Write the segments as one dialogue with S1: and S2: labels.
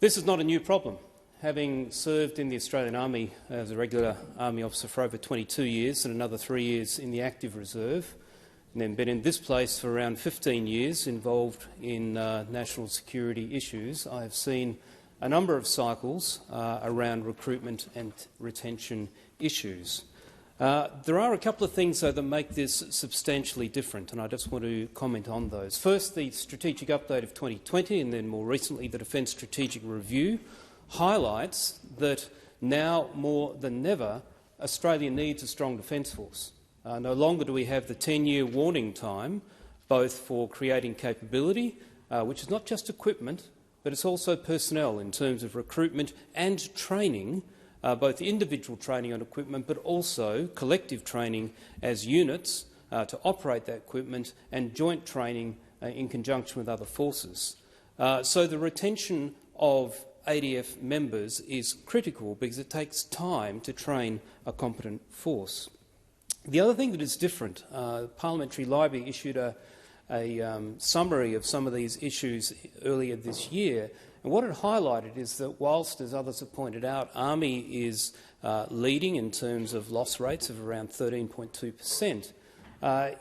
S1: This is not a new problem. Having served in the Australian Army as a regular Army officer for over 22 years and another 3 years in the active reserve, and then been in this place for around 15 years involved in national security issues, I have seen a number of cycles around recruitment and retention issues. There are a couple of things, though, that make this substantially different, and I just want to comment on those. First, the Strategic Update of 2020 and then more recently the Defence Strategic Review highlights that now more than ever Australia needs a strong defence force. No longer do we have the 10-year warning time, both for creating capability, which is not just equipment, but it's also personnel in terms of recruitment and training, both individual training on equipment but also collective training as units to operate that equipment and joint training in conjunction with other forces. So the retention of ADF members is critical because it takes time to train a competent force. The other thing that is different, the Parliamentary Library issued a summary of some of these issues earlier this year, and what it highlighted is that whilst, as others have pointed out, Army is leading in terms of loss rates of around 13.2%,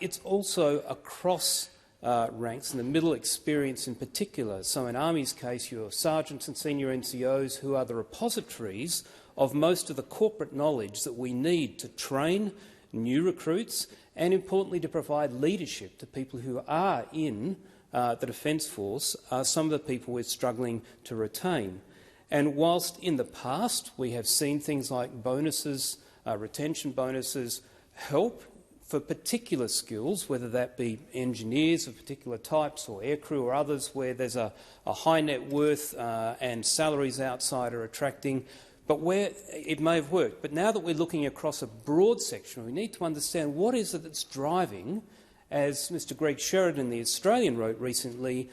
S1: it's also across ranks, and the middle experience in particular. So in Army's case, you have sergeants and senior NCOs who are the repositories of most of the corporate knowledge that we need to train new recruits and, importantly, to provide leadership to people who are in the Defence Force, are some of the people we're struggling to retain. And whilst in the past we have seen things like bonuses, retention bonuses, help for particular skills, whether that be engineers of particular types or aircrew or others where there's a high net worth and salaries outside are attracting, but where it may have worked. But now that we're looking across a broad section, we need to understand what is it that's driving, as Mr Greg Sheridan, the Australian, wrote recently,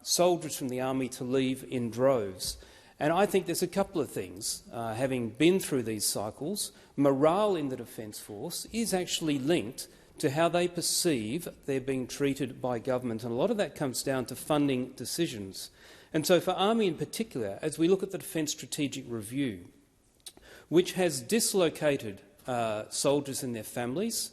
S1: soldiers from the Army to leave in droves. And I think there's a couple of things. Having been through these cycles, morale in the Defence Force is actually linked to how they perceive they're being treated by government, and a lot of that comes down to funding decisions. And so for Army in particular, as we look at the Defence Strategic Review, which has dislocated soldiers and their families,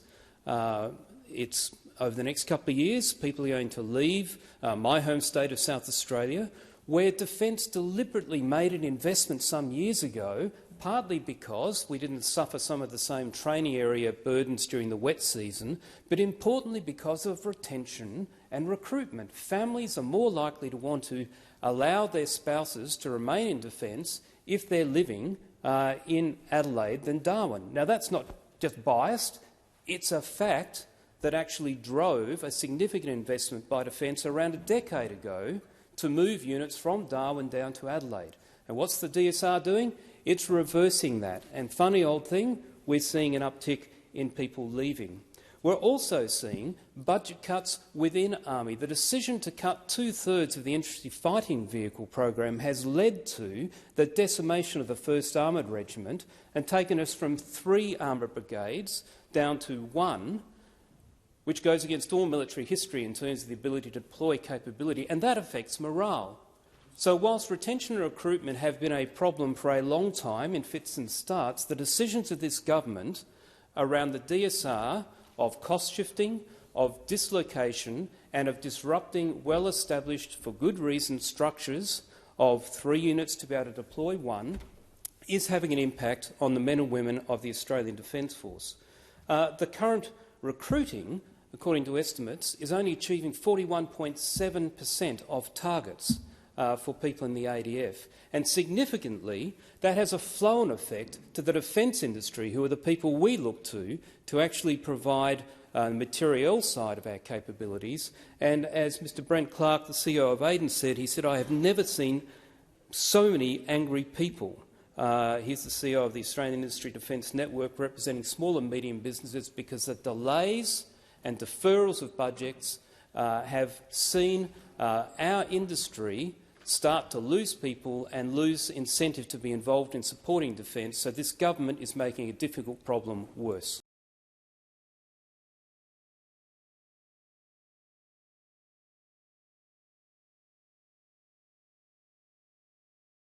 S1: it's over the next couple of years, people are going to leave my home state of South Australia, where Defence deliberately made an investment some years ago, partly because we didn't suffer some of the same training area burdens during the wet season, but importantly because of retention and recruitment. Families are more likely to want to allow their spouses to remain in Defence if they're living in Adelaide than Darwin. Now, that's not just biased, it's a fact that actually drove a significant investment by Defence around a decade ago to move units from Darwin down to Adelaide. And what's the DSR doing? It's reversing that. And funny old thing, we're seeing an uptick in people leaving. We're also seeing budget cuts within Army. The decision to cut 2/3 of the infantry fighting vehicle program has led to the decimation of the 1st Armoured Regiment and taken us from 3 armoured brigades down to 1, which goes against all military history in terms of the ability to deploy capability, and that affects morale. So whilst retention and recruitment have been a problem for a long time in fits and starts, the decisions of this government around the DSR of cost shifting, of dislocation and of disrupting well-established, for good reason, structures of 3 units to be able to deploy 1 is having an impact on the men and women of the Australian Defence Force. The current recruiting, according to estimates, is only achieving 41.7% of targets for people in the ADF. And significantly, that has a flow-on effect to the defence industry, who are the people we look to actually provide the materiel side of our capabilities. And as Mr Brent Clark, the CEO of Aiden, said, he said, "I have never seen so many angry people." He's the CEO of the Australian Industry Defence Network, representing small and medium businesses, because the delays and deferrals of budgets have seen our industry start to lose people and lose incentive to be involved in supporting defence, so this government is making a difficult problem worse.